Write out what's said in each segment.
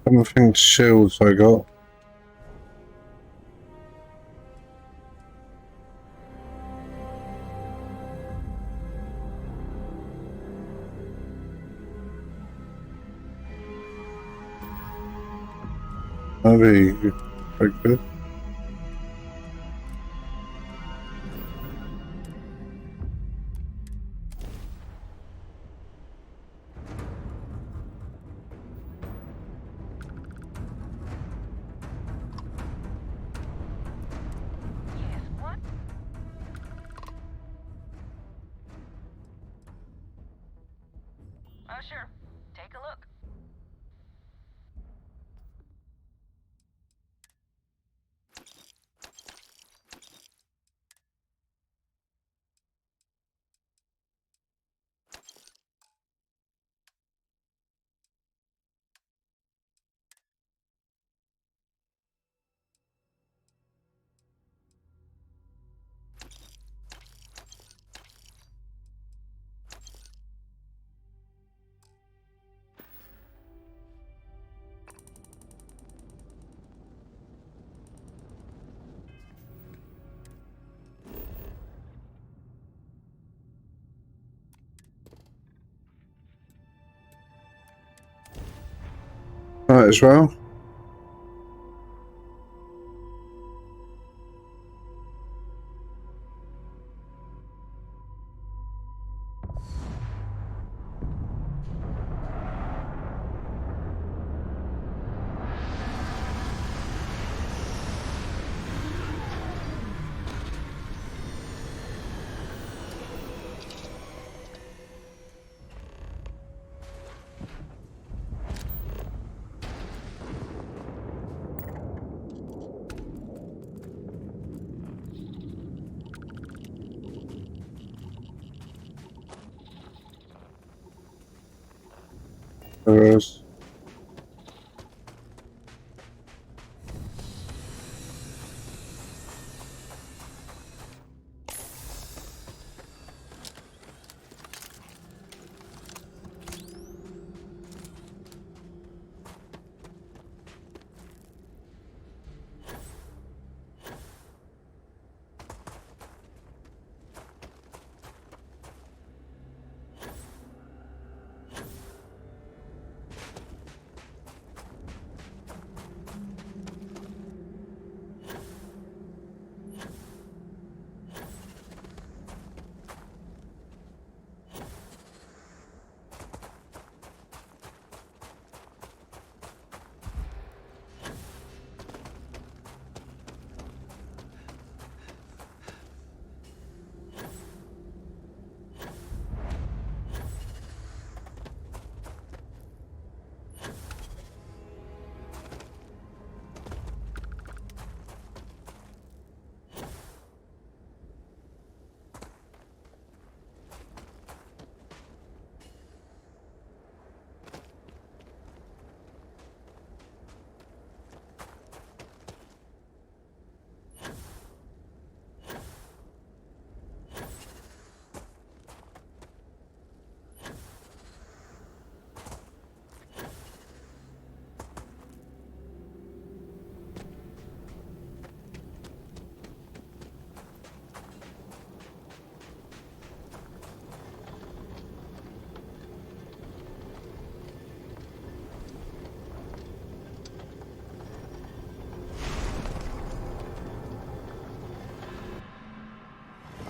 don't think shields I got. That'd be quite good. Oh, sure. Take a look. Might as well. There is.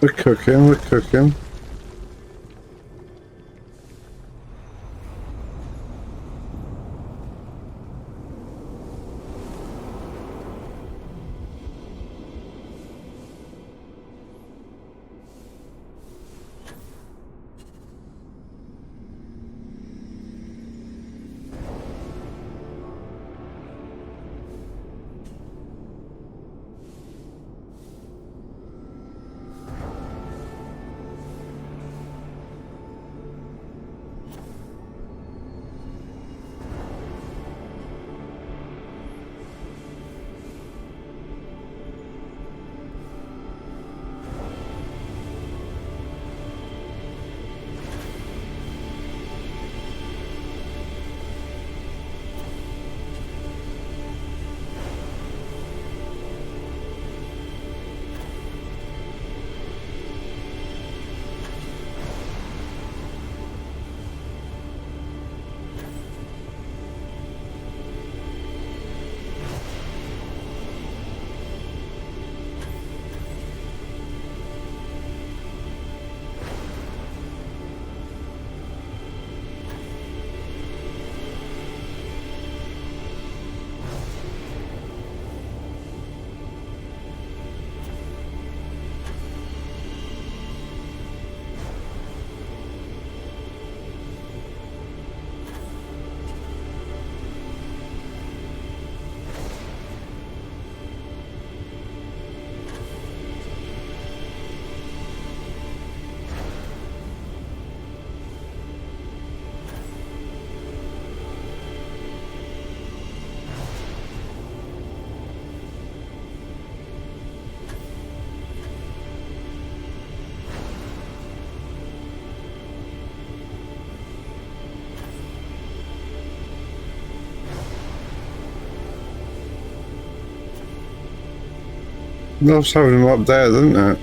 We're cooking, we're cooking. Loves having them up there, doesn't it?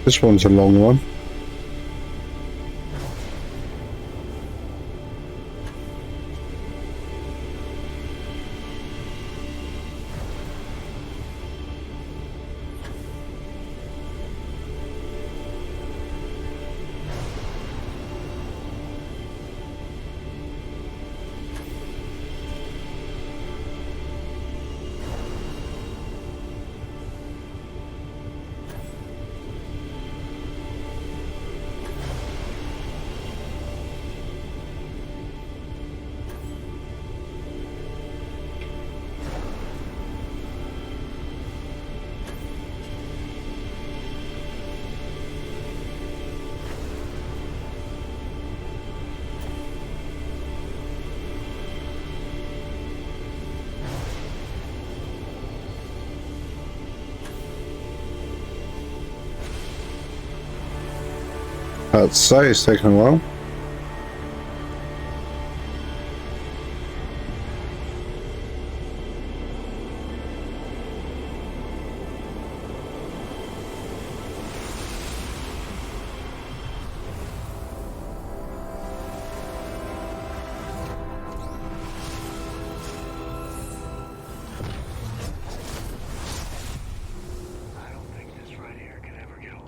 This one's a long one. I'd say it's taking a while. I don't think this right here could ever get old.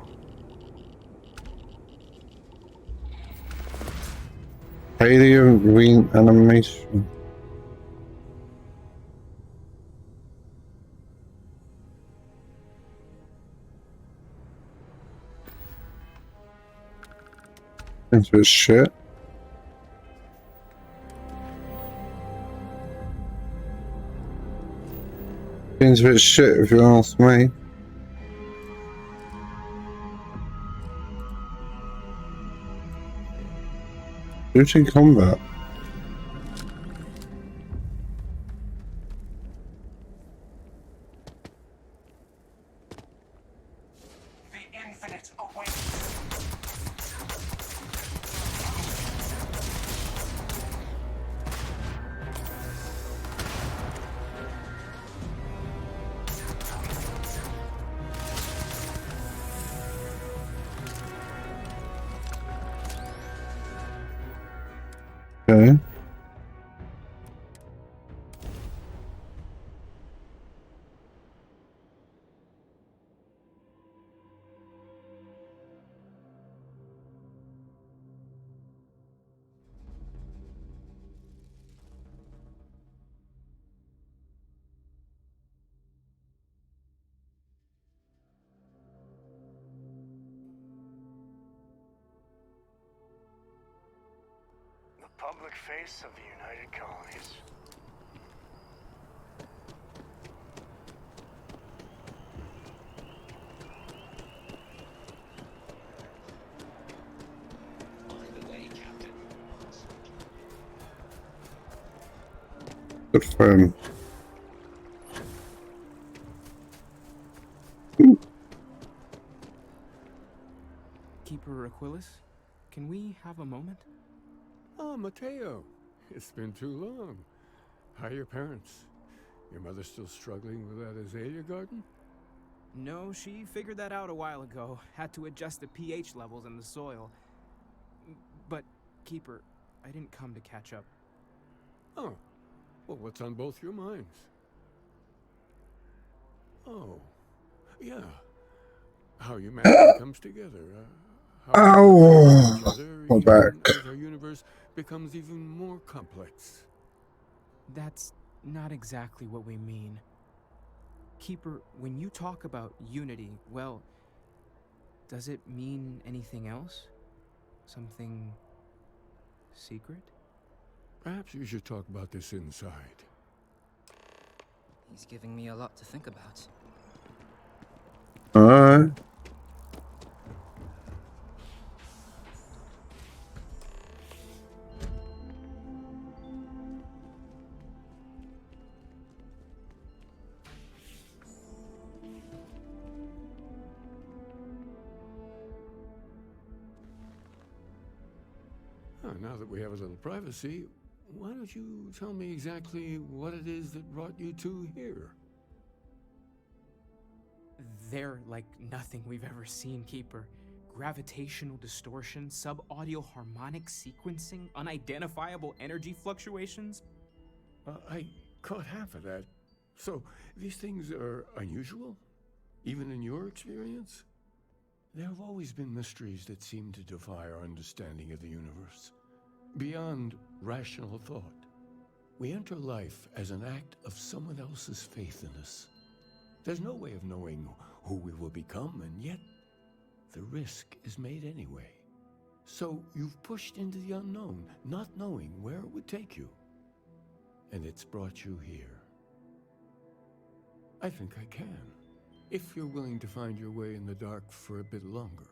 Alien reanimation. Into his shit. Seems a bit shit if you ask me. Shooting combat. The infinite awaits. Okay. The public face of the United Colonies. Good for him. Keeper Aquilus, can we have a moment? Oh, Mateo. It's been too long. How are your parents? Your mother still struggling with that azalea garden? No, she figured that out a while ago. Had to adjust the pH levels in the soil. But, Keeper, I didn't come to catch up. Oh. Well, what's on both your minds? Oh. Yeah. How humanity comes together. How we Ow! each other, My even back. as our universe becomes even more complex. That's not exactly what we mean. Keeper, when you talk about unity, well, does it mean anything else? Something secret? Perhaps we should talk about this inside. He's giving me a lot to think about. Alright. Now that we have a little privacy, why don't you tell me exactly what it is that brought you two here? They're like nothing we've ever seen, Keeper. Gravitational distortion, sub-audio harmonic sequencing, unidentifiable energy fluctuations. I caught half of that. So, these things are unusual? Even in your experience? There have always been mysteries that seem to defy our understanding of the universe. Beyond rational thought. We enter life as an act of someone else's faith in us. There's no way of knowing who we will become, and yet the risk is made anyway. So you've pushed into the unknown, not knowing where it would take you. And it's brought you here. I think I can. If you're willing to find your way in the dark for a bit longer,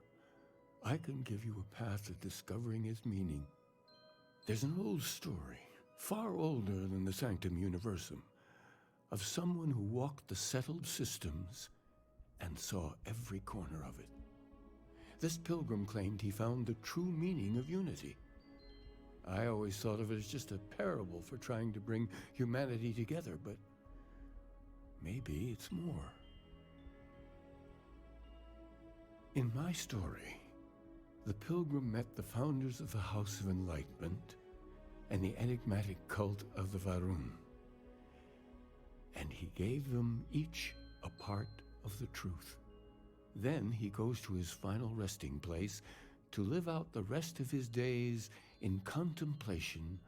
I can give you a path to discovering its meaning. There's an old story, far older than the Sanctum Universum, of someone who walked the settled systems and saw every corner of it. This pilgrim claimed he found the true meaning of unity. I always thought of it as just a parable for trying to bring humanity together, but maybe it's more. In my story, the pilgrim met the founders of the House of Enlightenment and the enigmatic cult of the Varun. And he gave them each a part of the truth. Then he goes to his final resting place to live out the rest of his days in contemplation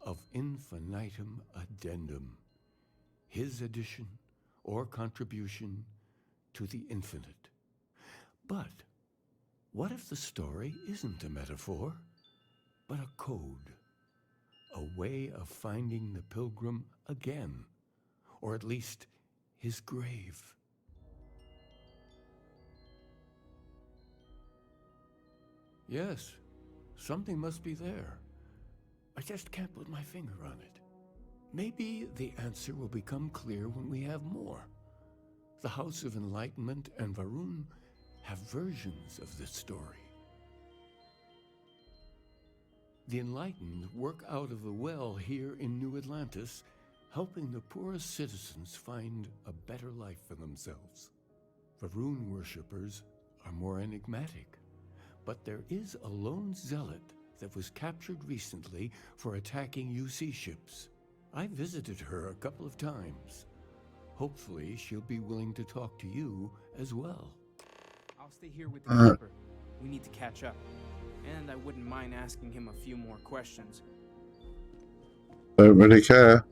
of infinitum addendum, his addition or contribution to the infinite. But what if the story isn't a metaphor, but a code? A way of finding the pilgrim again, or at least his grave. Yes, something must be there. I just can't put my finger on it. Maybe the answer will become clear when we have more. The House of Enlightenment and Varun have versions of this story. The Enlightened work out of the well here in New Atlantis, helping the poorest citizens find a better life for themselves. Varun worshippers are more enigmatic, but there is a lone zealot that was captured recently for attacking UC ships. I visited her a couple of times. Hopefully she'll be willing to talk to you as well. I'll stay here with the Keeper. We need to catch up. And I wouldn't mind asking him a few more questions. Don't really care.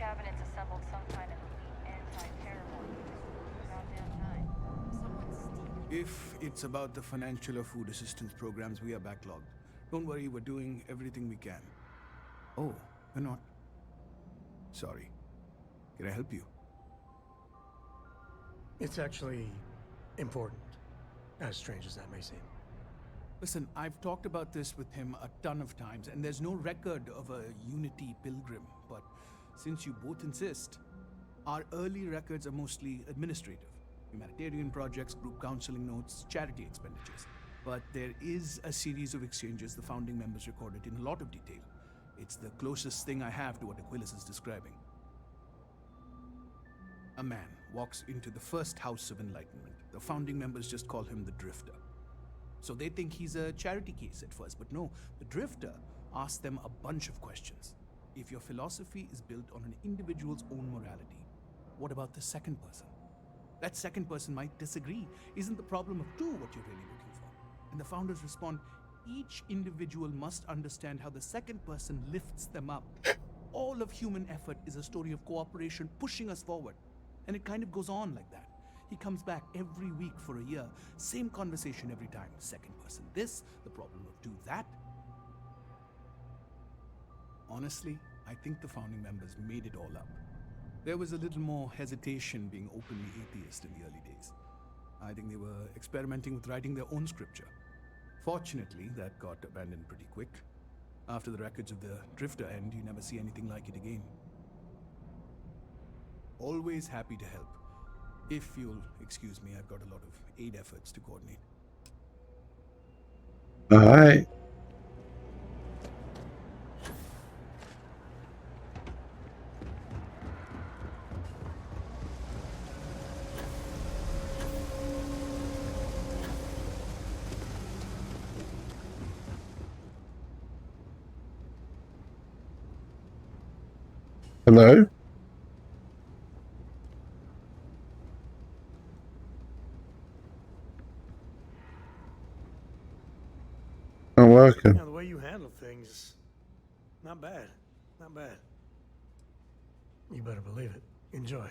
cabinet's assembled some kind of anti-terror warning. Goddamn time. Someone's stealing. If it's about the financial or food assistance programs, we are backlogged. Don't worry, we're doing everything we can. Oh, we're not. Sorry. Can I help you? It's actually important, as strange as that may seem. Listen, I've talked about this with him a ton of times, and there's no record of a Unity pilgrim. But since you both insist, our early records are mostly administrative. Humanitarian projects, group counseling notes, charity expenditures. But there is a series of exchanges the founding members recorded in a lot of detail. It's the closest thing I have to what Aquilus is describing. A man walks into the first House of Enlightenment. The founding members just call him the Drifter. So they think he's a charity case at first, but no, the Drifter asks them a bunch of questions. If your philosophy is built on an individual's own morality, what about the second person? That second person might disagree. Isn't the problem of two what you're really looking for? And the founders respond, each individual must understand how the second person lifts them up. All of human effort is a story of cooperation pushing us forward. And it kind of goes on like that. He comes back every week for a year. Same conversation every time. Second person this, the problem of two that. Honestly, I think the founding members made it all up. There was a little more hesitation being openly atheist in the early days. I think they were experimenting with writing their own scripture. Fortunately, that got abandoned pretty quick. After the records of the Drifter end, you never see anything like it again. Always happy to help. If you'll excuse me, I've got a lot of aid efforts to coordinate. Alright. Hello? Not working. Now, the way you handle things, not bad. Not bad. You better believe it. Enjoy.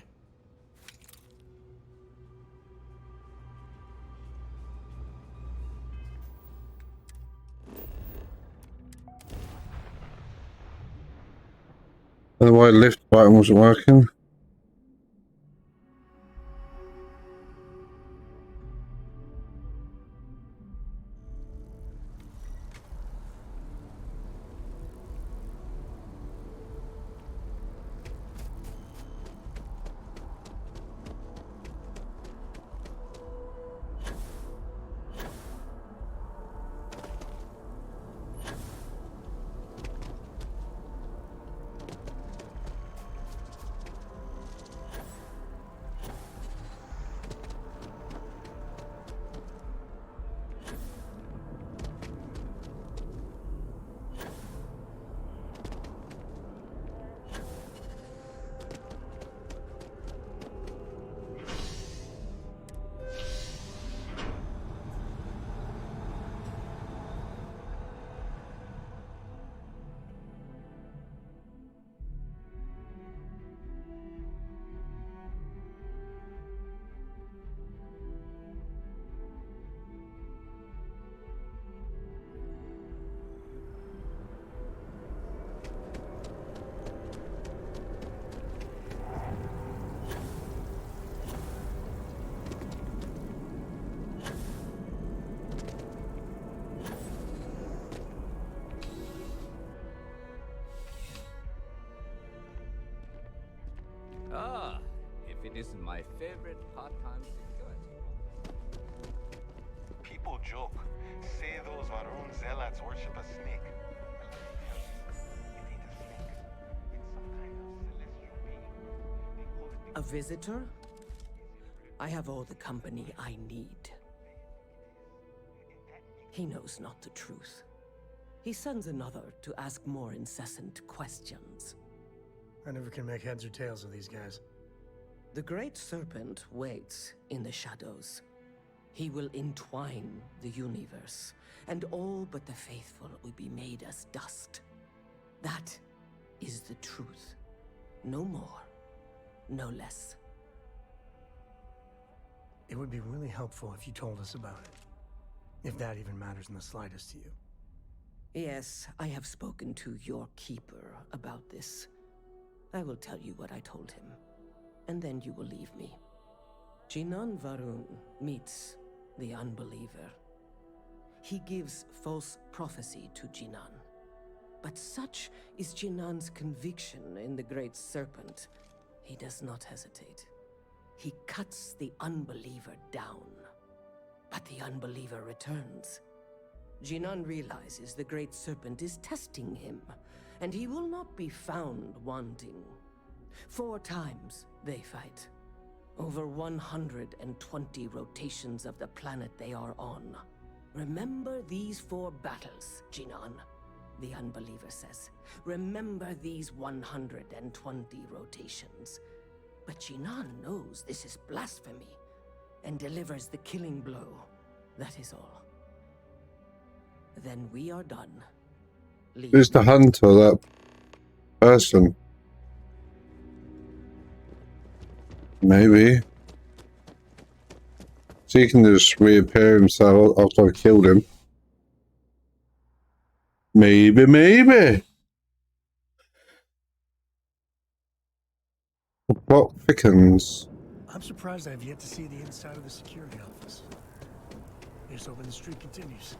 The white lift button wasn't working. Ah, if it isn't my favorite part-time security. People joke, say those Varun zealots worship a snake. It ain't a snake. It's some kind of celestial being. They call it the A visitor? I have all the company I need. He knows not the truth. He sends another to ask more incessant questions. I never can make heads or tails of these guys. The Great Serpent waits in the shadows. He will entwine the universe, and all but the faithful will be made as dust. That is the truth. No more, no less. It would be really helpful if you told us about it. If that even matters in the slightest to you. Yes, I have spoken to your keeper about this. I will tell you what I told him, and then you will leave me. Jinan Varun meets the unbeliever. He gives false prophecy to Jinan. But such is Jinan's conviction in the Great Serpent, he does not hesitate. He cuts the unbeliever down. But the unbeliever returns. Jinan realizes the Great Serpent is testing him, and he will not be found wanting. 4 times they fight. Over 120 rotations of the planet they are on. Remember these 4 battles, Jinan, the unbeliever says. Remember these 120 rotations. But Jinan knows this is blasphemy and delivers the killing blow. That is all. Then we are done. Leave Who's the me. hunter, that person? Maybe. So he can just reappear himself after I killed him. Maybe. Plot thickens. I'm surprised I've yet to see the inside of the security office. Here's hoping the streak continues.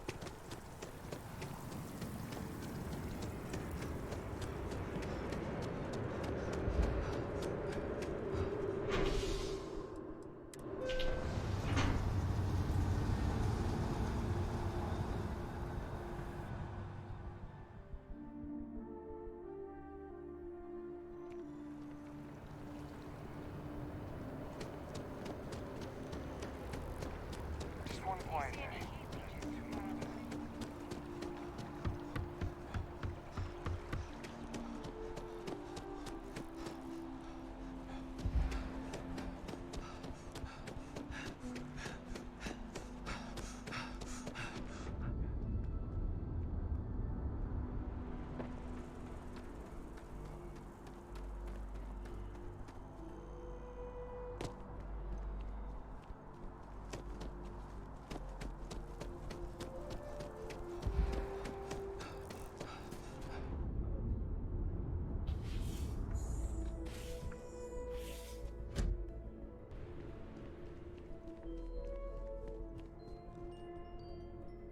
Just one quiet day.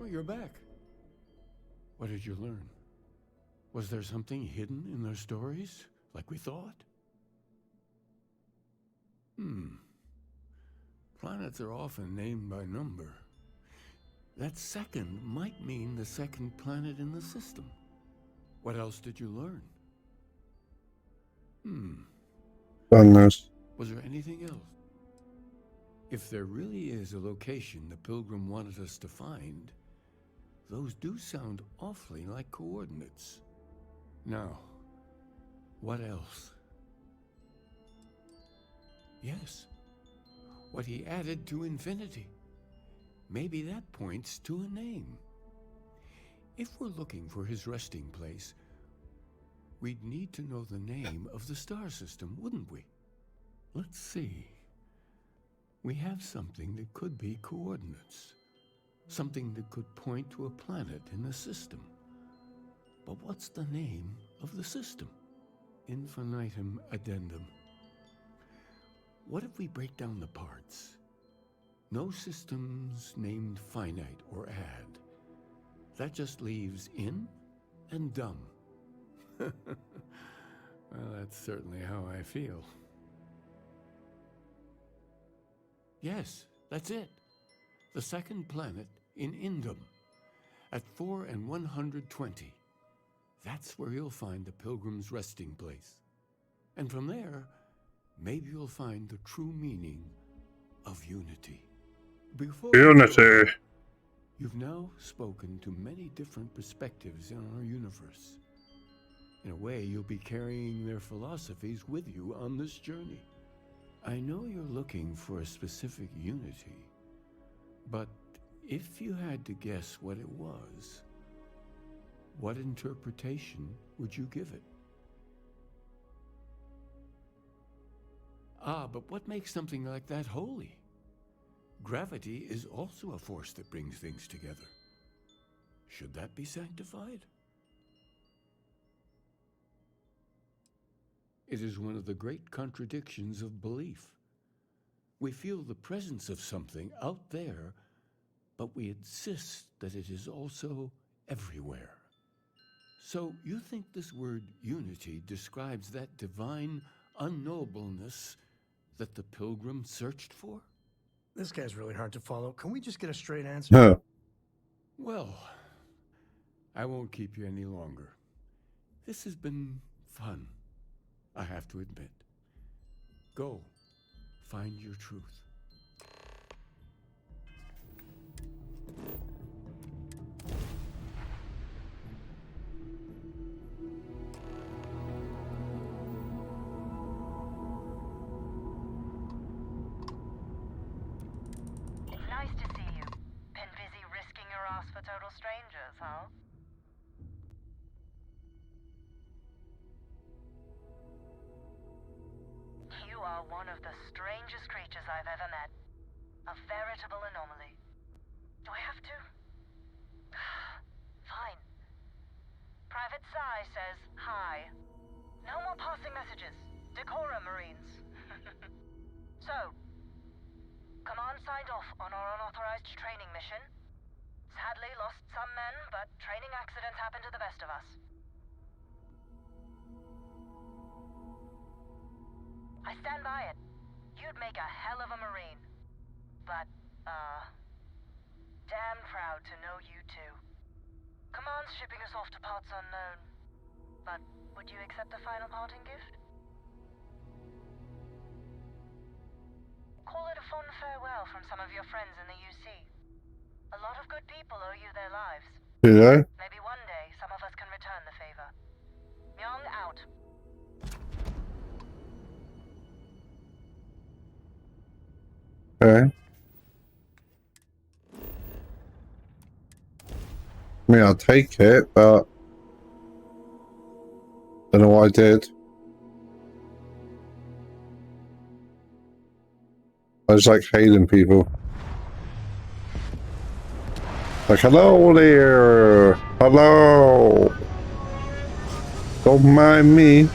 Oh, you're back. What did you learn? Was there something hidden in their stories, like we thought? Planets are often named by number. That second might mean the second planet in the system. What else did you learn? Goodness. Was there anything else? If there really is a location the Pilgrim wanted us to find, those do sound awfully like coordinates. Now, what else? Yes, what he added to infinity. Maybe that points to a name. If we're looking for his resting place, we'd need to know the name of the star system, wouldn't we? Let's see. We have something that could be coordinates. Something that could point to a planet in the system. But what's the name of the system? Infinitum addendum. What if we break down the parts? No systems named finite or add. That just leaves in and dumb. Well, that's certainly how I feel. Yes, that's it. The second planet in Indum, at 4 and 120. That's where you'll find the Pilgrim's resting place. And from there, maybe you'll find the true meaning of unity. Before we go, Unity. you've now spoken to many different perspectives in our universe. In a way, you'll be carrying their philosophies with you on this journey. I know you're looking for a specific unity, but if you had to guess what it was, what interpretation would you give it? Ah, but what makes something like that holy? Gravity is also a force that brings things together. Should that be sanctified? It is one of the great contradictions of belief. We feel the presence of something out there, but we insist that it is also everywhere. So you think this word unity describes that divine unknowableness that the pilgrim searched for? This guy's really hard to follow. Can we just get a straight answer? Huh. Well, I won't keep you any longer. This has been fun, I have to admit. Go, find your truth. It's nice to see you. Been busy risking your ass for total strangers, huh? You are one of the strangest creatures I've ever met. A veritable anomaly. Do I have to? Fine. Private Psy says hi. No more passing messages. Decorum, Marines. So, Command signed off on our unauthorized training mission. Sadly lost some men, but training accidents happen to the best of us. I stand by it. You'd make a hell of a Marine. But, damn proud to know you too. Command's shipping us off to parts unknown. But would you accept a final parting gift? Call it a fond farewell from some of your friends in the UC. A lot of good people owe you their lives. You know? Maybe one day some of us can return the favor. Myung out. Okay. I mean, I'll take it, but don't know what I did. I just like hailing people. Like, hello there! Hello! Don't mind me.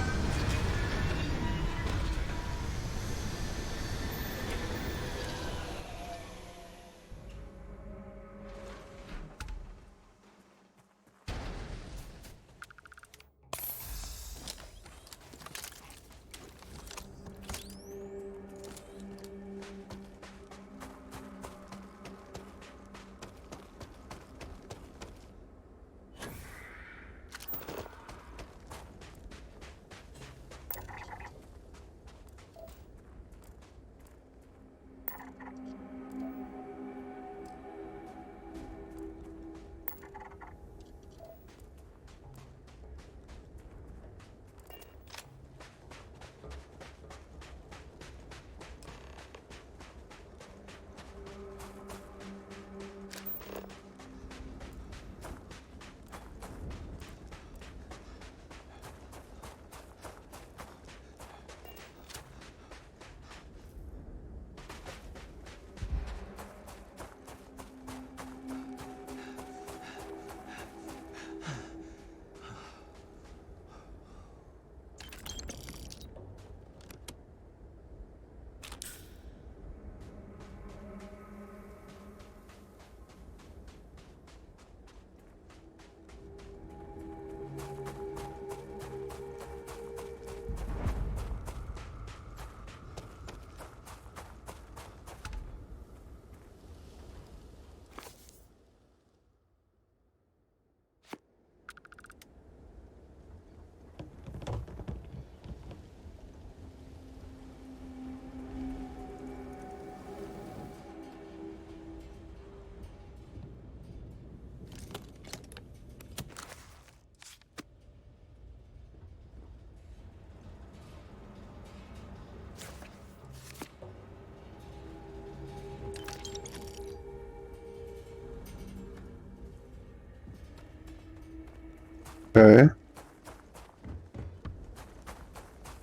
Okay.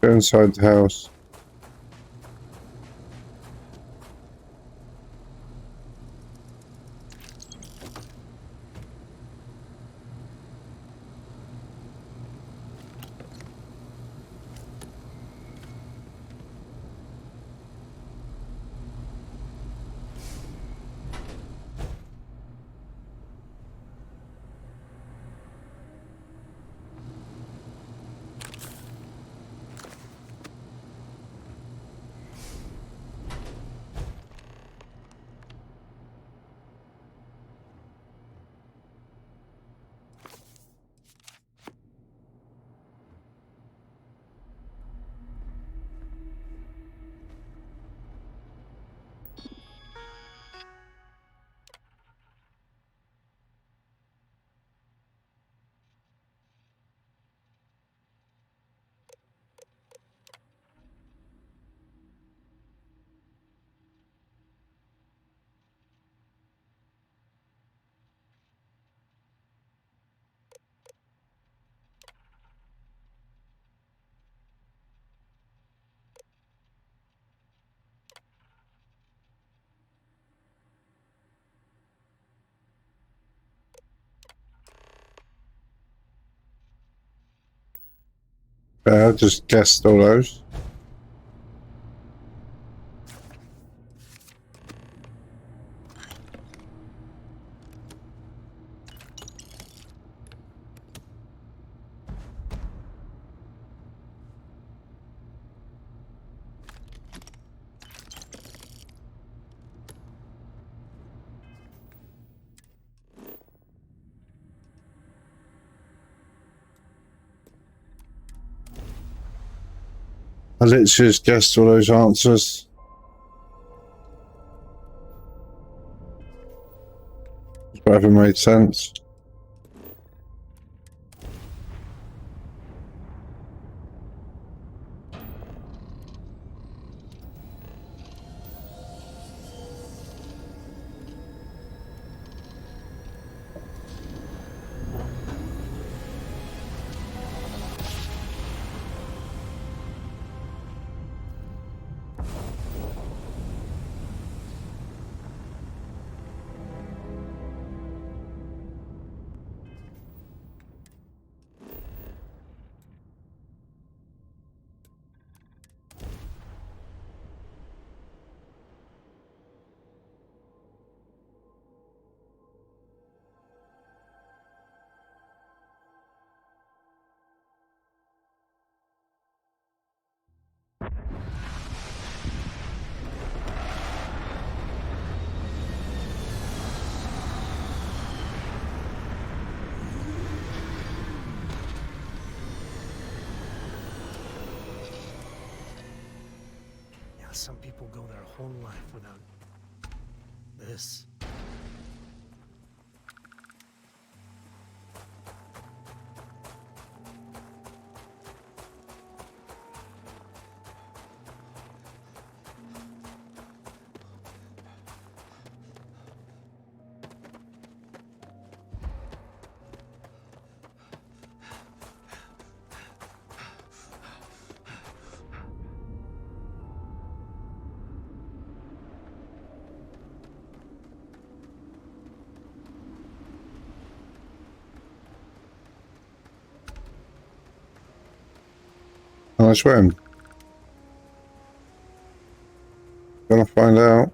Go inside the house. I just guessed all those. I literally just guessed all those answers. Whatever made sense. Yeah, some people go their whole life without this. Nice one. Gonna find out.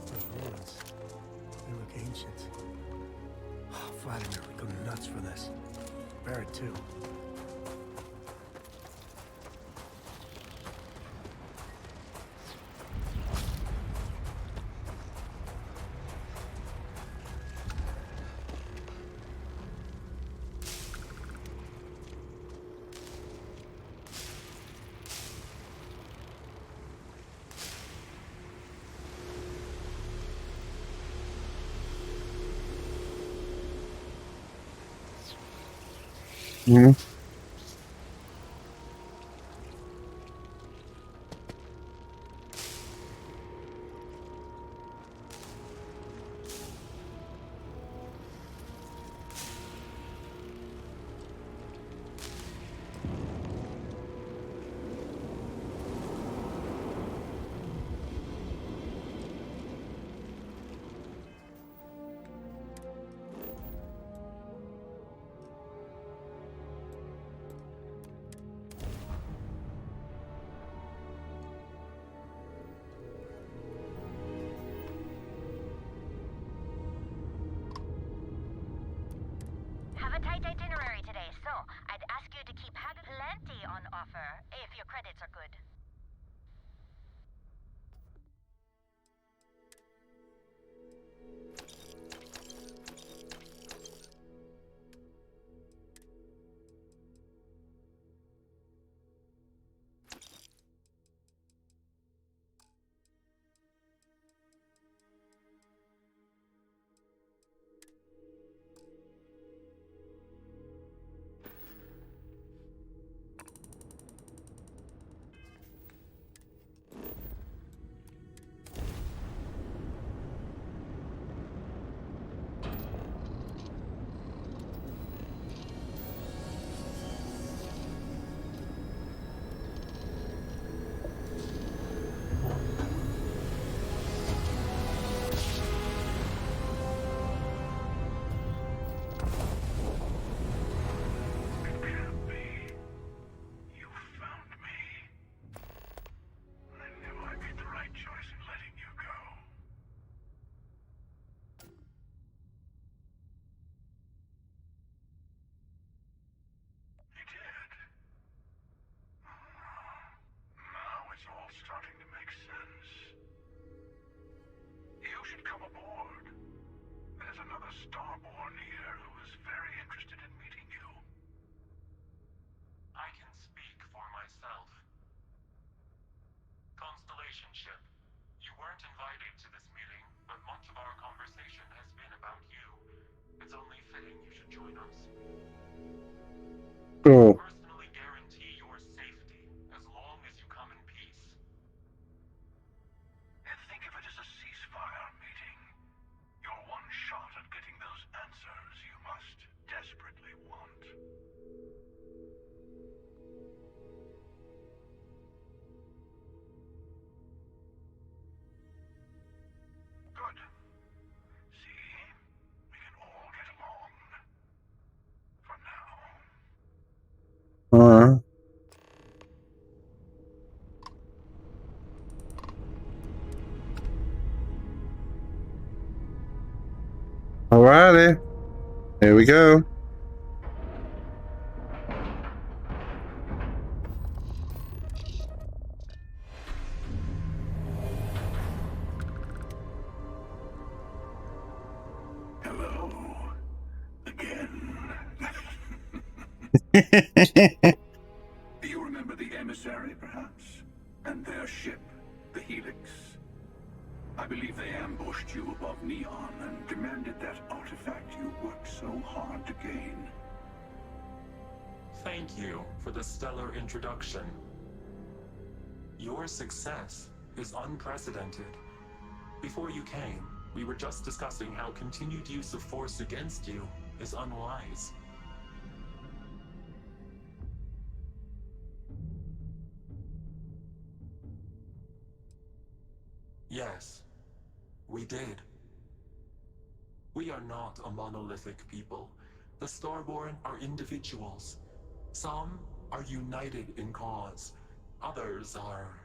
The ruins. They look ancient. Oh, Vladimir would go nuts for this. Barrett, too. Mm-hmm. relationship. You weren't invited to this meeting, but much of our conversation has been about you. It's only fitting you should join us. Oh. I personally guarantee your safety as long as you come in peace. And think of it as a ceasefire meeting. Your one shot at getting those answers you must desperately want. Good. See? We can all get along. For now. Alrighty. Here we go. Hello. Again. You remember the emissary, perhaps? And their ship, the Helix? I believe they ambushed you above Neon and demanded that artifact you worked so hard to gain. Thank you for the stellar introduction. Your success is unprecedented. Before you came, we were just discussing how continued use of force against you is unwise. Yes, we did. We are not a monolithic people. The Starborn are individuals. Some are united in cause. Others are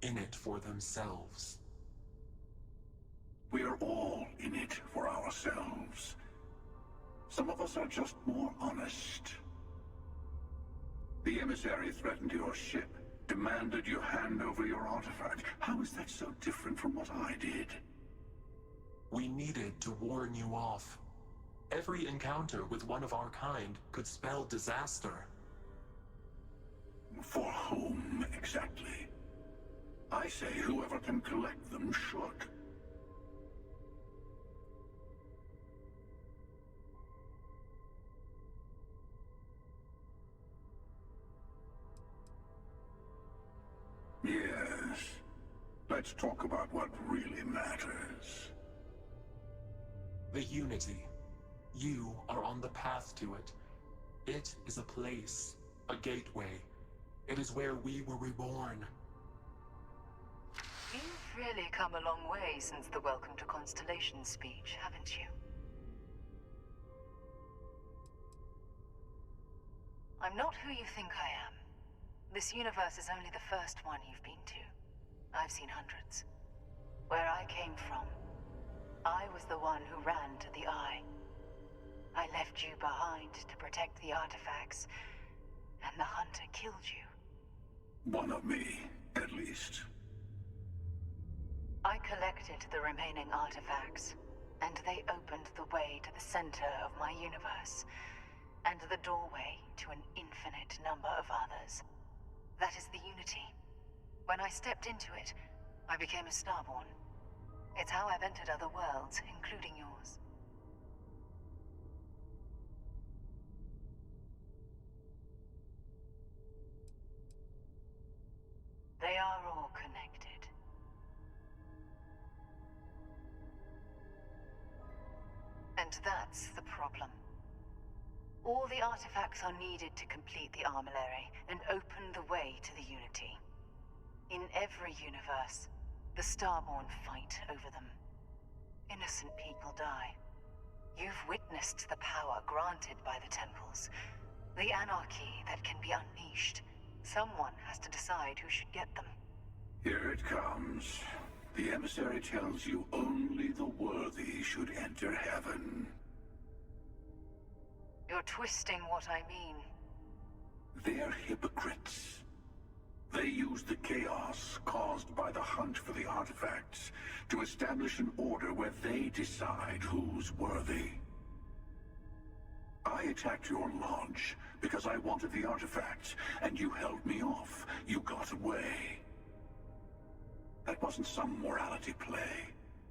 in it for themselves. We're all in it for ourselves. Some of us are just more honest. The emissary threatened your ship, demanded you hand over your artifact. How is that so different from what I did? We needed to warn you off. Every encounter with one of our kind could spell disaster. For whom, exactly? I say whoever can collect them should. Yes. Let's talk about what really matters. The Unity. You are on the path to it. It is a place, a gateway. It is where we were reborn. You've really come a long way since the Welcome to Constellation speech, haven't you? I'm not who you think I am. This universe is only the first one you've been to. I've seen hundreds. Where I came from, I was the one who ran to the Eye. I left you behind to protect the artifacts, and the Hunter killed you. One of me, at least. I collected the remaining artifacts, and they opened the way to the center of my universe, and the doorway to an infinite number of others. That is the Unity. When I stepped into it, I became a Starborn. It's how I've entered other worlds, including yours. They are all connected. And that's the problem. All the artifacts are needed to complete the armillary and open the way to the Unity. In every universe, the Starborn fight over them. Innocent people die. You've witnessed the power granted by the temples, the anarchy that can be unleashed. Someone has to decide who should get them. Here it comes. The emissary tells you only the worthy should enter heaven. You're twisting what I mean. They're hypocrites. They use the chaos caused by the hunt for the artifacts to establish an order where they decide who's worthy. I attacked your lodge because I wanted the artifacts, and you held me off. You got away. wasn't some morality play.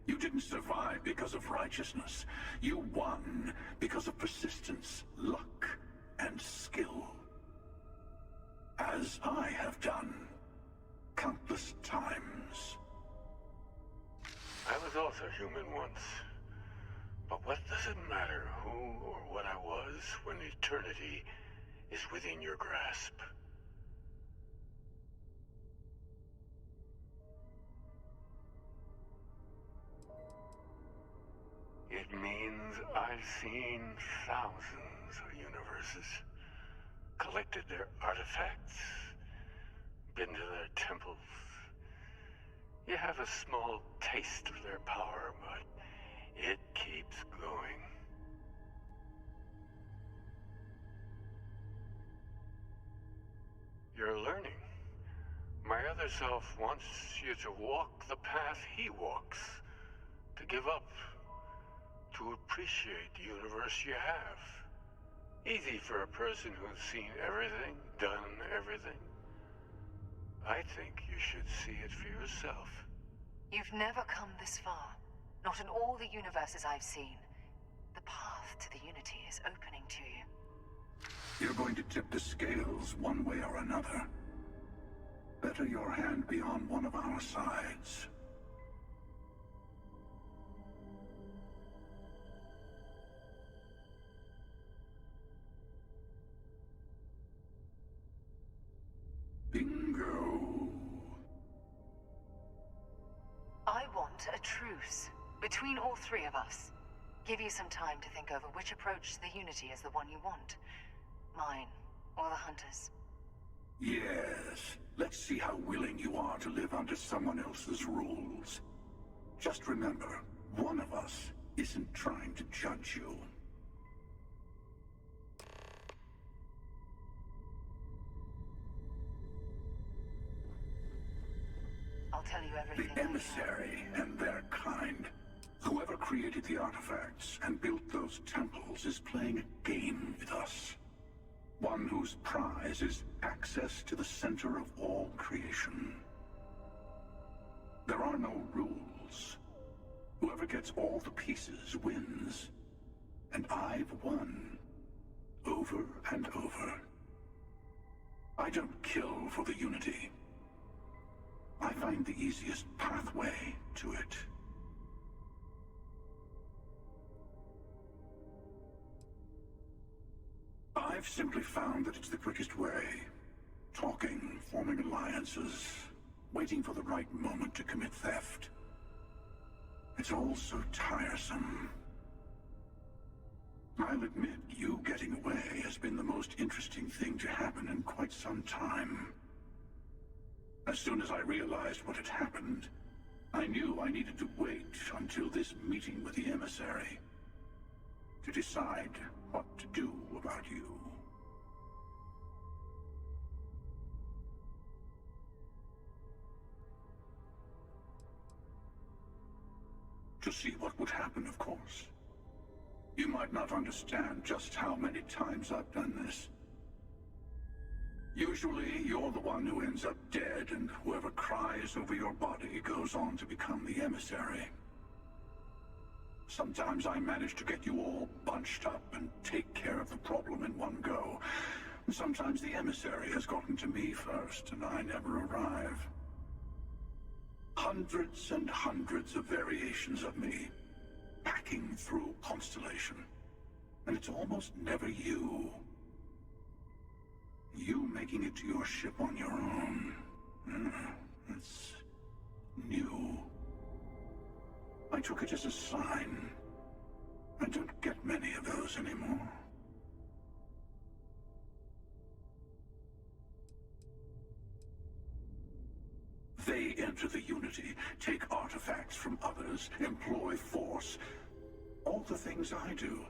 You didn't survive because of righteousness. You won because of persistence, luck, and skill. As I have done countless times. I was also human once. But what does it matter who or what I was when eternity is within your grasp? It means I've seen thousands of universes, collected their artifacts, been to their temples. You have a small taste of their power, but it keeps going. You're learning. My other self wants you to walk the path he walks, to give up, to appreciate the universe you have. Easy for a person who's seen everything, done everything. I think you should see it for yourself. You've never come this far. Not in all the universes I've seen. The path to the Unity is opening to you. You're going to tip the scales one way or another. Better your hand be on one of our sides. Bingo. I want a truce between all three of us. Give you some time to think over which approach to the Unity is the one you want. Mine, or the Hunters. Yes. Let's see how willing you are to live under someone else's rules. Just remember, one of us isn't trying to judge you. I'll tell you everything. The emissary and their kind. Whoever created the artifacts and built those temples is playing a game with us. One whose prize is access to the center of all creation. There are no rules. Whoever gets all the pieces wins. And I've won. Over and over. I don't kill for the Unity. I find the easiest pathway to it. I've simply found that it's the quickest way. Talking, forming alliances, waiting for the right moment to commit theft. It's all so tiresome. I'll admit, you getting away has been the most interesting thing to happen in quite some time. As soon as I realized what had happened, I knew I needed to wait until this meeting with the emissary to decide what to do about you. To see what would happen, of course. You might not understand just how many times I've done this. Usually, you're the one who ends up dead, and whoever cries over your body goes on to become the emissary. Sometimes I manage to get you all bunched up and take care of the problem in one go. And sometimes the emissary has gotten to me first, and I never arrive. Hundreds and hundreds of variations of me, packing through Constellation. And it's almost never you. You making it to your ship on your own. It's new. I took it as a sign. I don't get many of those anymore. They enter the Unity, take artifacts from others, employ force. All the things I do.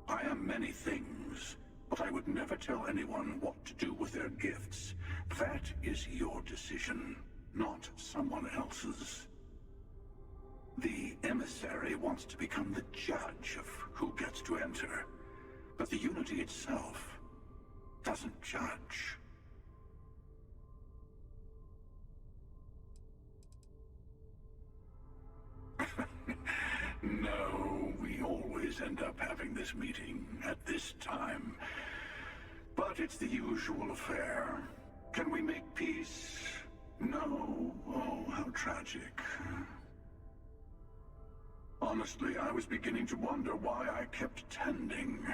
I am many things, but I would never tell anyone what to do with their gifts. That is your decision, not someone else's. The emissary wants to become the judge of who gets to enter, but the Unity itself doesn't judge. No, we always end up having this meeting at this time. But it's the usual affair. Can we make peace? No. Oh, how tragic. Honestly, I was beginning to wonder why I kept tending.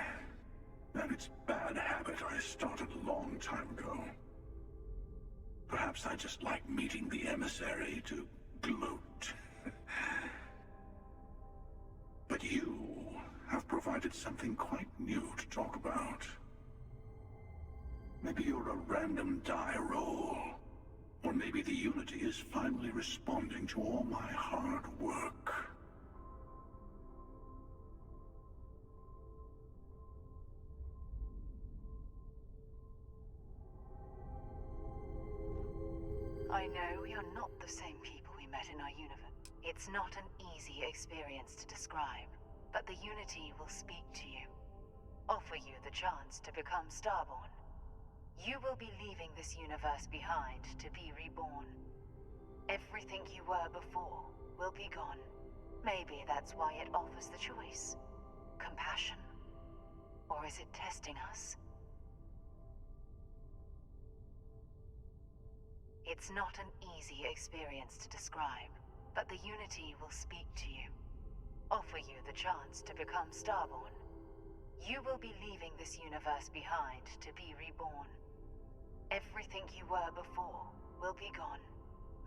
And it's a bad habit I started a long time ago. Perhaps I just like meeting the emissary to gloat. But you have provided something quite new to talk about. Maybe you're a random die roll. Or maybe the Unity is finally responding to all my hard work. I know you're not the same people we met in our universe. It's not an easy experience to describe, but the Unity will speak to you. Offer you the chance to become Starborn. You will be leaving this universe behind to be reborn. Everything you were before will be gone. Maybe that's why it offers the choice. Compassion. Or is it testing us? It's not an easy experience to describe, but the Unity will speak to you. Offer you the chance to become Starborn. You will be leaving this universe behind to be reborn. Everything you were before will be gone.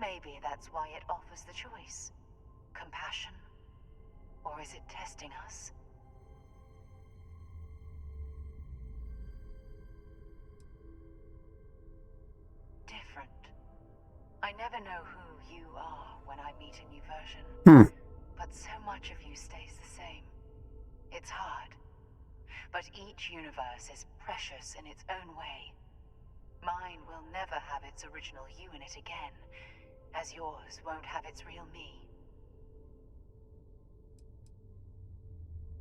Maybe that's why it offers the choice. Compassion? Or is it testing us? Different. I never know who you are when I meet a new version. But so much of you stays the same. It's hard. But each universe is precious in its own way. Mine will never have its original you in it again, as yours won't have its real me.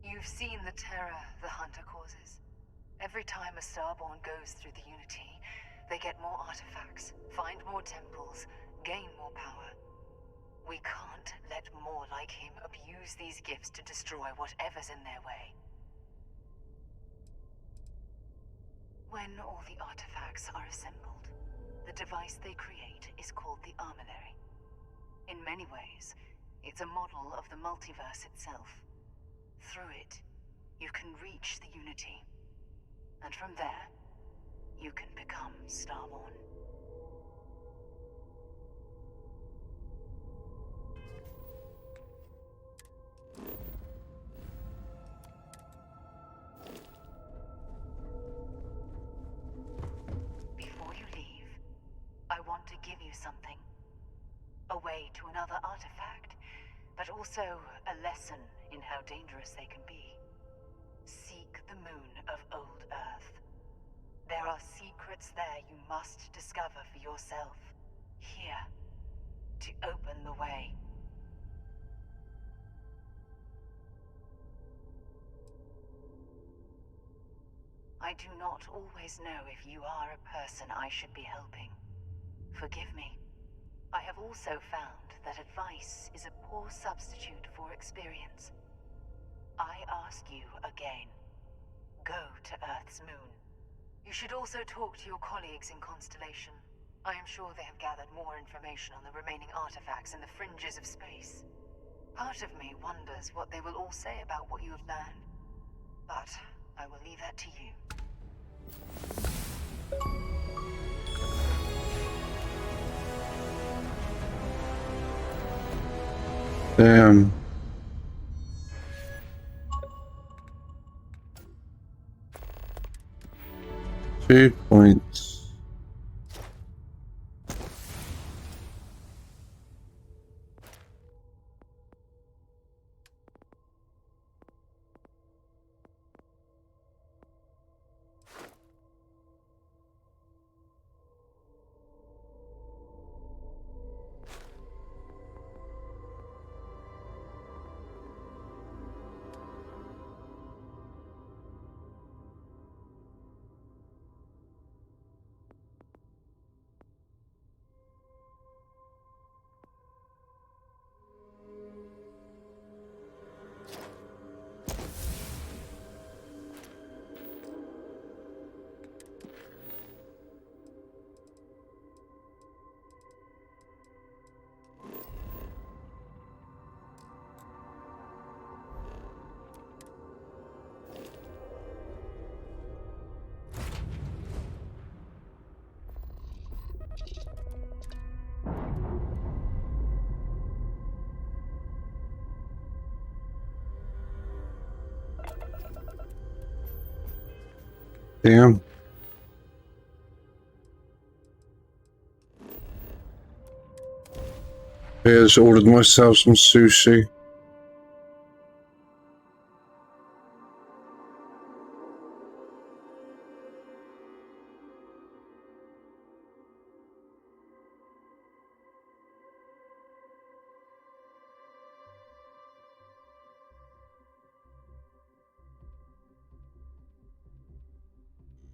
You've seen the terror the Hunter causes. Every time a Starborn goes through the Unity, they get more artifacts, find more temples, gain more power. We can't let more like him abuse these gifts to destroy whatever's in their way. When all the artifacts are assembled, the device they create is called the Armillary. In many ways, it's a model of the multiverse itself. Through it, you can reach the Unity. And from there, you can become Starborn. Before you leave, I want to give you something. A way to another artifact, but also a lesson in how dangerous they can be. Seek the moon of Old Earth. There are secrets there you must discover for yourself. Here, to open the way. I do not always know if you are a person I should be helping. Forgive me. I have also found that advice is a poor substitute for experience. I ask you again. Go to Earth's moon. You should also talk to your colleagues in Constellation. I am sure they have gathered more information on the remaining artifacts in the fringes of space. Part of me wonders what they will all say about what you have learned. But I will leave that to you. Damn. Two points. Damn. Yeah, just ordered myself some sushi.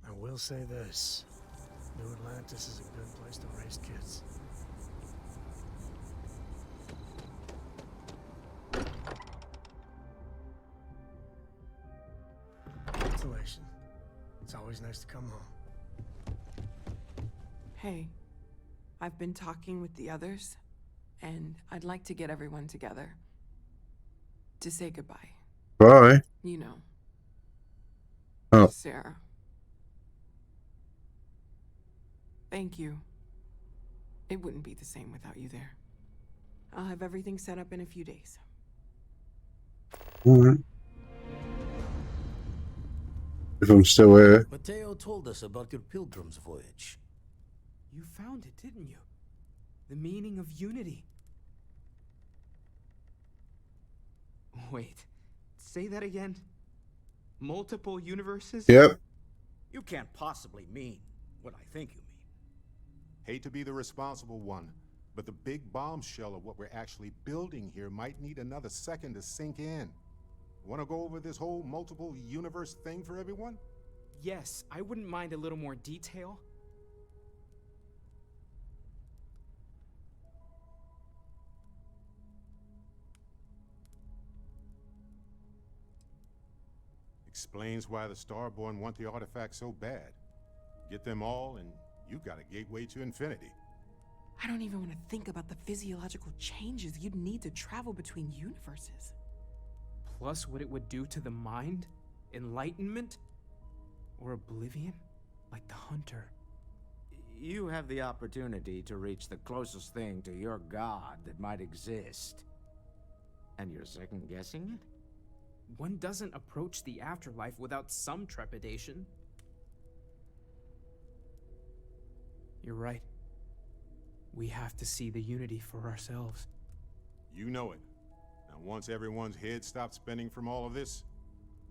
I will say this. New Atlantis is a good place to raise kids. Consolation. It's always nice to come home. Hey, I've been talking with the others, and I'd like to get everyone together. To say goodbye. Bye. You know. Oh. Sarah. Thank you. It wouldn't be the same without you there. I'll have everything set up in a few days. Alright. If I'm still here. Mateo told us about your pilgrim's voyage. You found it, didn't you? The meaning of unity. Wait, say that again? Multiple universes? Yep. You can't possibly mean what I think you mean. Hate to be the responsible one, but the big bombshell of what we're actually building here might need another second to sink in. Want to go over this whole multiple universe thing for everyone? Yes, I wouldn't mind a little more detail. Explains why the Starborn want the artifact so bad. Get them all, and you've got a gateway to infinity. I don't even want to think about the physiological changes you'd need to travel between universes. Plus what it would do to the mind? Enlightenment? Or oblivion? Like the Hunter. You have the opportunity to reach the closest thing to your god that might exist. And you're second-guessing it? One doesn't approach the afterlife without some trepidation. You're right. We have to see the unity for ourselves. You know it. Now once everyone's head stops spinning from all of this,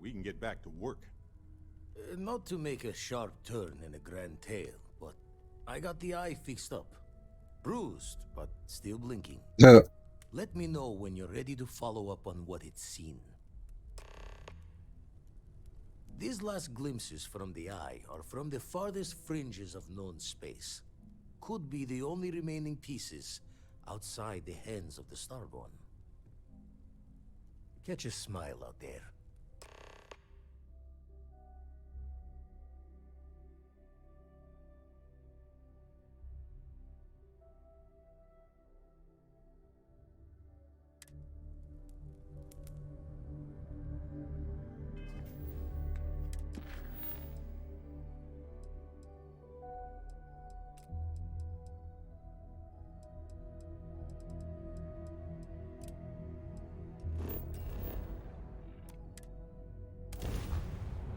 we can get back to work. Not to make a sharp turn in a grand tale, but I got the eye fixed up. Bruised, but still blinking. Let me know when you're ready to follow up on what it's seen. These last glimpses from the eye are from the farthest fringes of known space. Could be the only remaining pieces outside the hands of the Starborn. Catch a smile out there.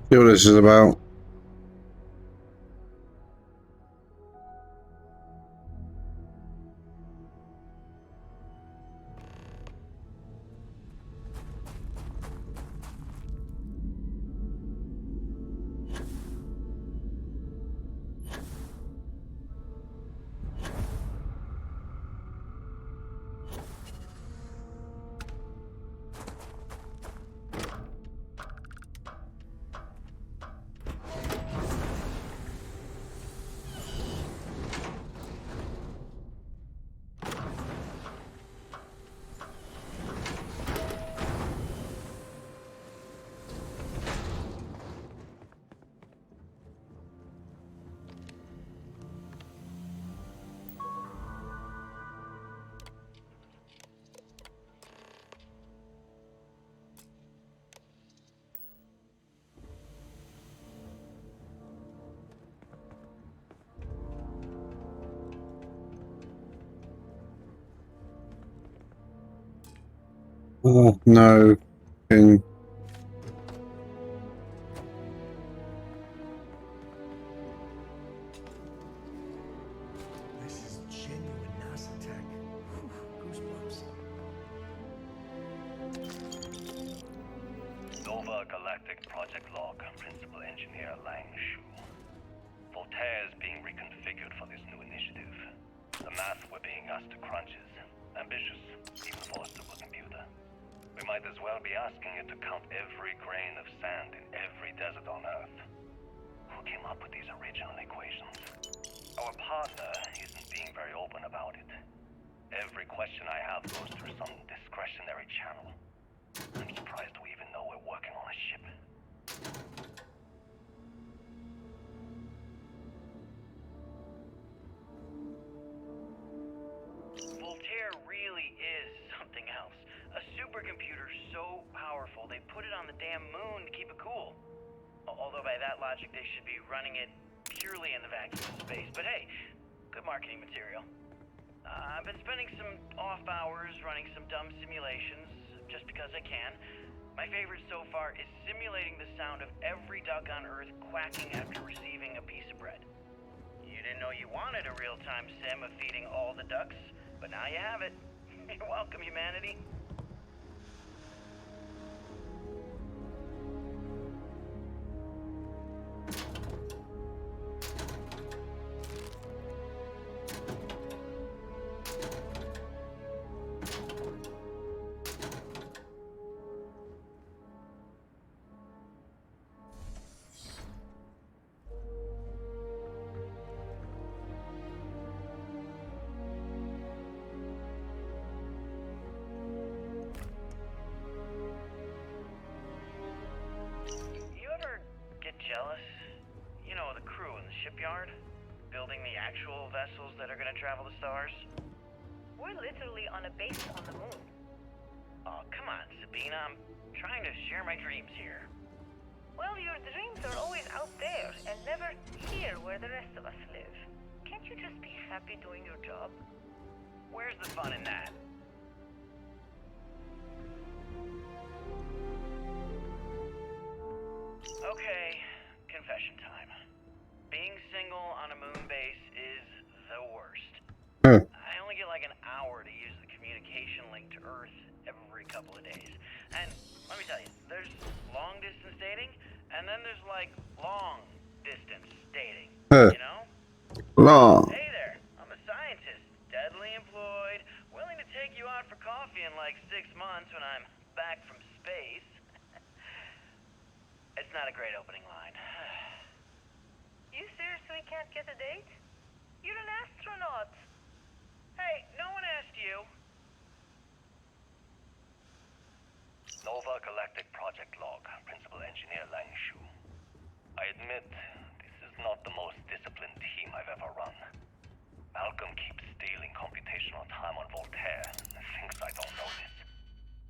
See what this is about. Oh no. Engineer Langshu. Voltaire is being reconfigured for this new initiative. The math we're being asked to crunch is ambitious, even for a supercomputer. We might as well be asking it to count every grain of sand in every desert on Earth. Who came up with these original equations? Our partner isn't being very open about it. Every question I have goes through some discretionary channel. I'm surprised we even know we're working on a ship. Voltaire really is something else. A supercomputer so powerful they put it on the damn moon to keep it cool. Although by that logic they should be running it purely in the vacuum of space. But hey, good marketing material. I've been spending some off hours running some dumb simulations, just because I can. My favorite so far is simulating the sound of every duck on Earth quacking after receiving a piece of bread. You didn't know you wanted a real-time sim of feeding all the ducks, but now you have it. You're welcome, humanity. Jealous? You know, the crew in the shipyard? Building the actual vessels that are gonna travel the stars? We're literally on a base on the moon. Oh, come on, Sabina. I'm trying to share my dreams here. Well, your dreams are always out there and never here where the rest of us live. Can't you just be happy doing your job? Where's the fun in that? Okay, confession time. Being single on a moon base is the worst. I only get like an hour to use the communication link to Earth every couple of days. And let me tell you, there's long distance dating, and then there's like long distance dating. You know? Long. Hey there, I'm a scientist, deadly employed, willing to take you out for coffee in like 6 months when I'm back from space. It's not a great opening line. You seriously can't get a date? You're an astronaut. Hey, no one asked you. Nova Galactic Project Log, Principal Engineer Langshu. I admit, this is not the most disciplined team I've ever run. Malcolm keeps stealing computational time on Voltaire and thinks I don't know this.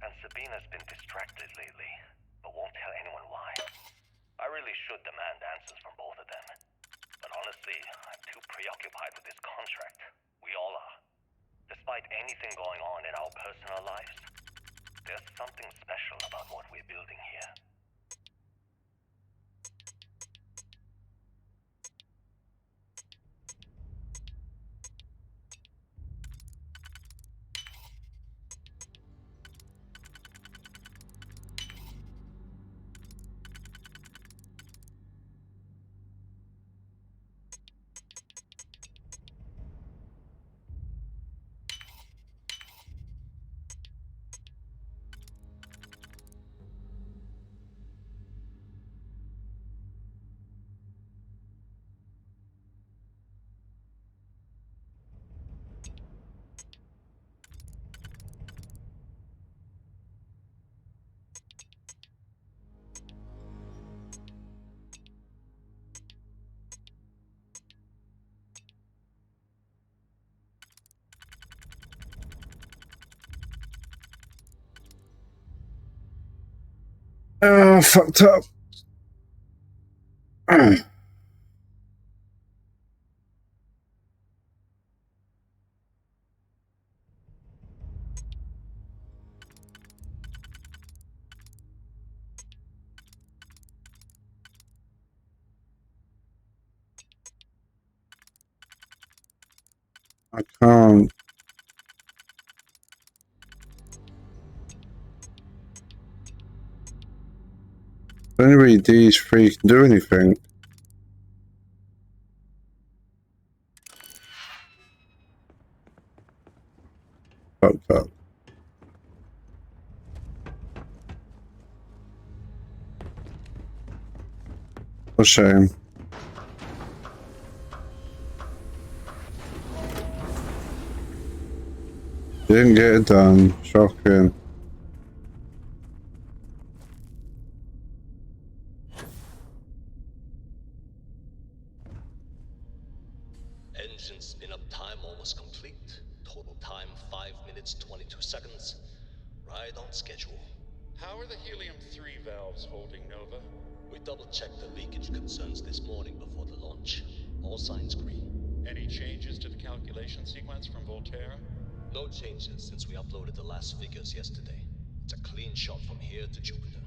And Sabina's been distracted lately, but won't tell anyone why. I really should demand answers from both of them. But honestly, I'm too preoccupied with this contract. We all are. Despite anything going on in our personal lives, there's something special about what we're building here. Oh, fucked up. I can't. Only these three can do anything. Fucked up. What a shame. Didn't get it done. Shocking. Engine spin-up time almost complete. Total time 5 minutes 22 seconds. Right on schedule. How are the helium-3 valves holding, Nova? We double-checked the leakage concerns this morning before the launch. All signs green. Any changes to the calculation sequence from Volterra? No changes since we uploaded the last figures yesterday. It's a clean shot from here to Jupiter.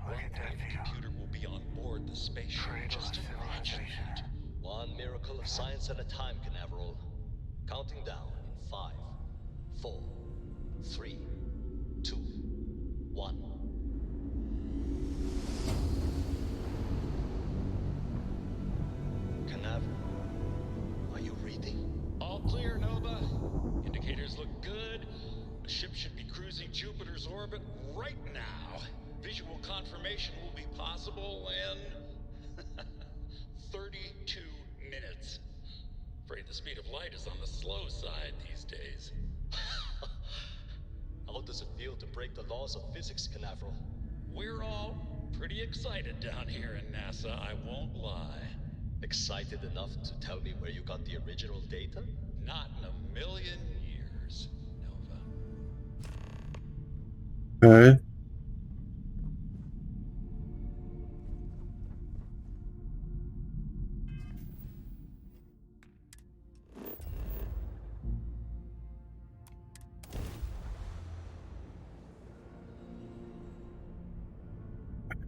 Look at that view. Computer will be on board the spaceship. Cradle Just of imagine civilization. that. One miracle of science at a time, Canaveral. Counting down in 5, 4, 3, 2, 1. Canaveral, are you reading? All clear, Nova. Indicators look good. The ship should be cruising Jupiter's orbit right now. Visual confirmation will be possible in 32 minutes. Afraid the speed of light is on the slow side these days. How does it feel to break the laws of physics, Canaveral? We're all pretty excited down here in NASA, I won't lie. Excited enough to tell me where you got the original data? Not in a million years, Nova. Okay.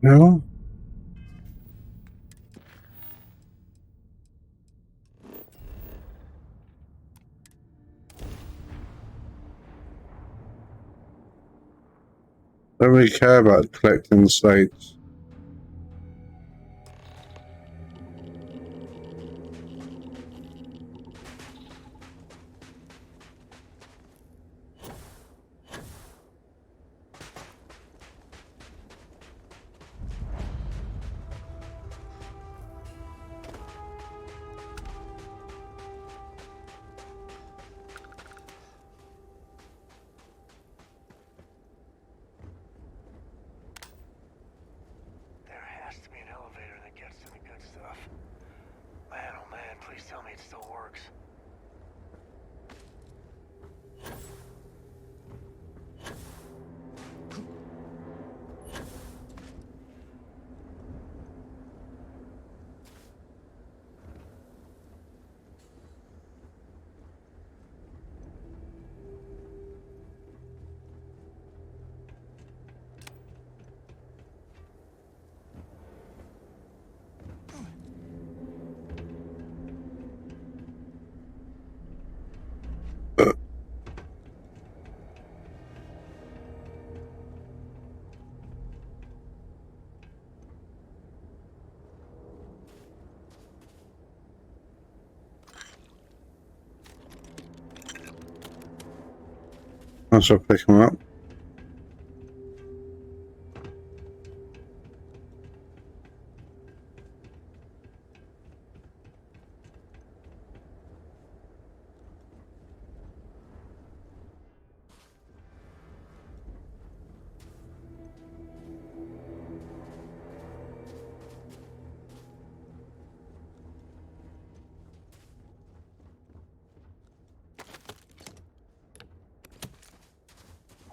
No. Don't really care about collecting slates. Tell me it still works. I shall pick them up.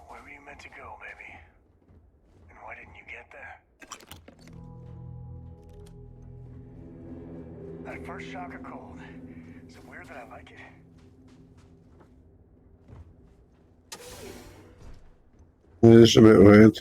Where were you meant to go, baby? And why didn't you get there? That first shock of cold. Is it weird that I like it? It is a bit weird.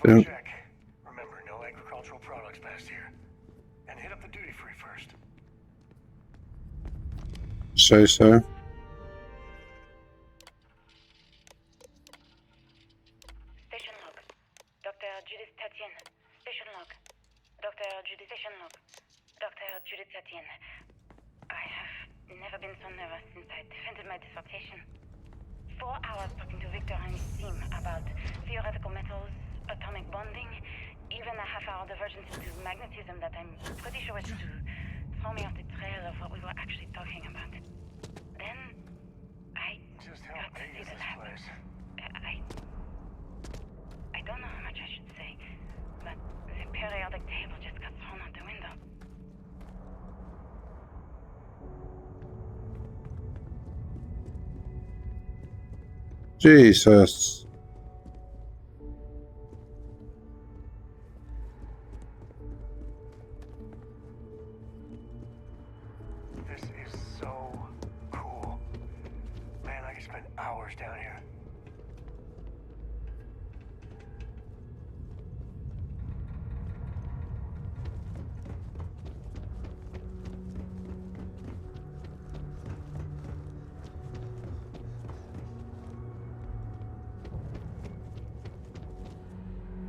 Yeah. Check. Remember, no agricultural products past here. And hit up the duty free first. Say so. Station log. Dr. Judith Tatien. Station log. Dr. Judith Station log. Dr. Judith Tatien. I have never been so nervous since I defended my dissertation. 4 hours talking to Victor and his team about theoretical metals, atomic bonding, even a half-hour divergence into magnetism that I'm pretty sure was to throw me off the trail of what we were actually talking about. Then I Just how got to big see is the this lab. place? I don't know how much I should say, but the periodic table just got thrown out the window. Jesus. This is so cool. Man, I could spend hours down here.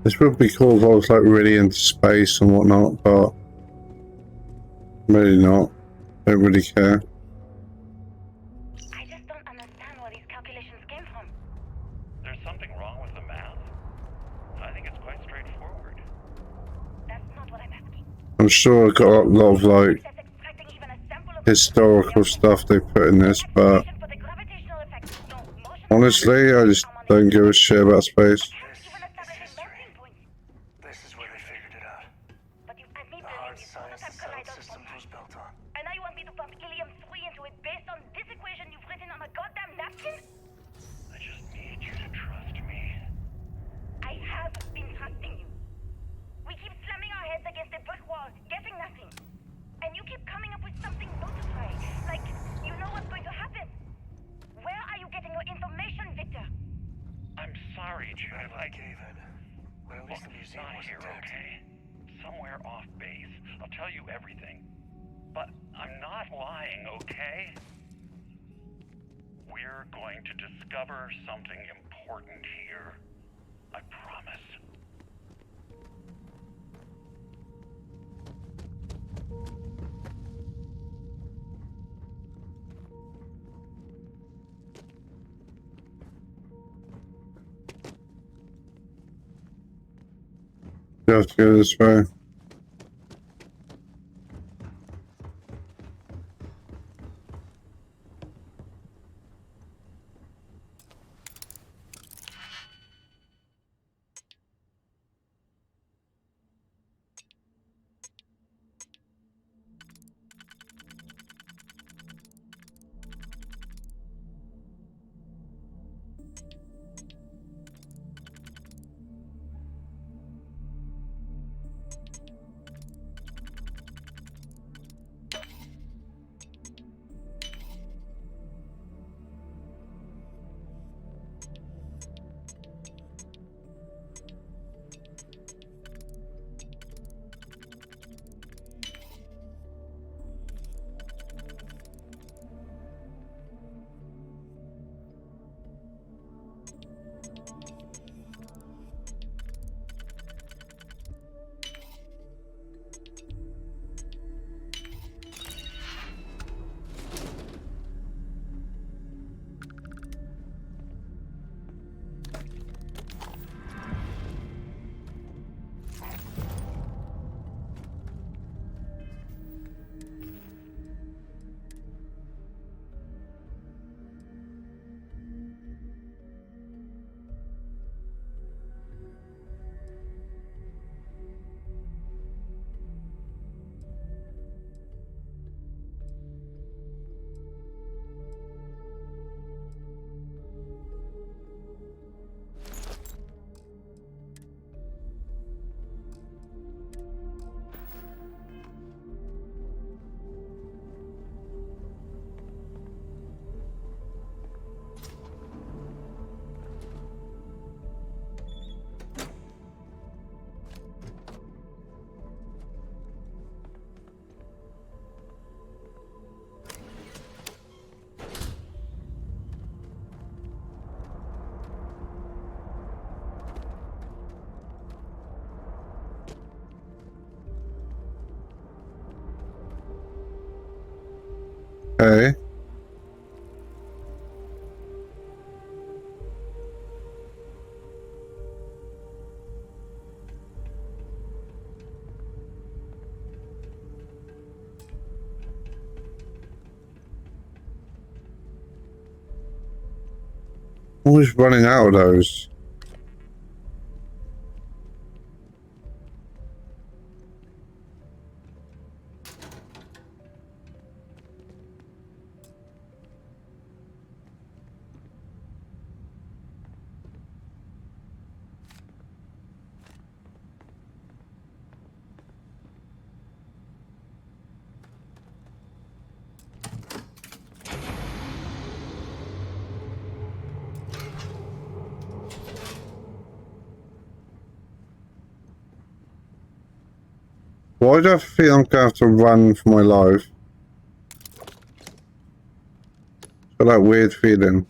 This would be cool if I was like really into space and whatnot, but I'm really not. Don't really care. I just don't understand where these calculations came from. There's something wrong with the math? I think it's quite straightforward. That's not what I'm asking. I'm sure I've got a lot of like historical stuff they put in this, but honestly, I just don't give a shit about space. This is where they figured it out. The hard science the settled systems was built on. And now you want me to pump helium-3 into it based on this equation you've written on a goddamn napkin? I just need you to trust me. I have been trusting you. We keep slamming our heads against a brick wall, getting nothing. And you keep coming up with something new to try. Like, you know what's going to happen. Where are you getting your information, Victor? I'm sorry, Judith. I gave in. But at least the museum not was here, intact. okay? Somewhere off base. I'll tell you everything. But I'm not lying, okay? We're going to discover something important here. I promise. You have to go this way. Okay. Always running out of those. Why do I feel I'm gonna have to run for my life? Got that weird feeling.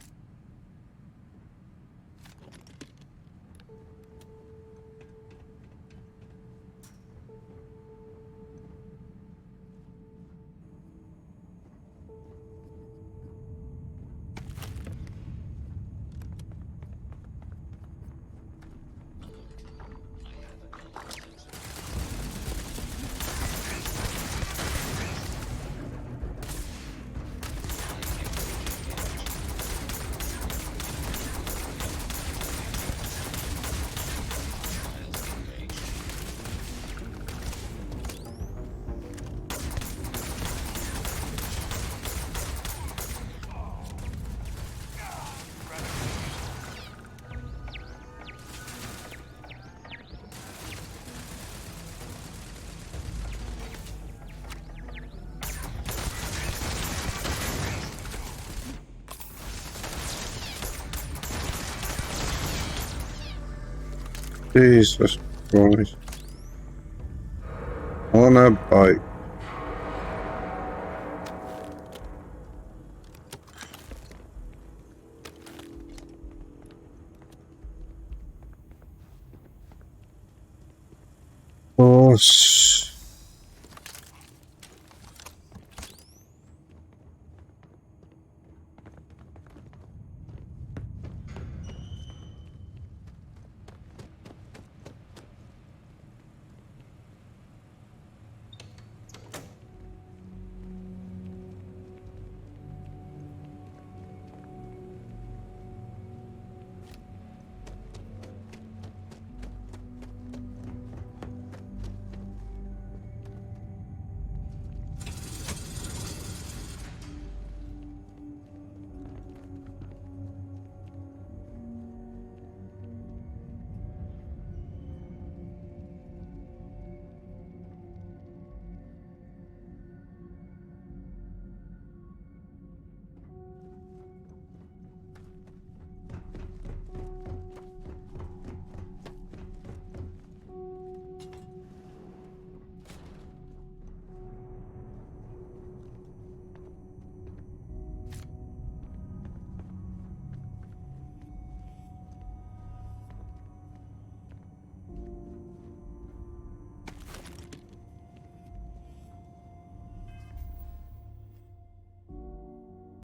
Jesus Christ. On a bike.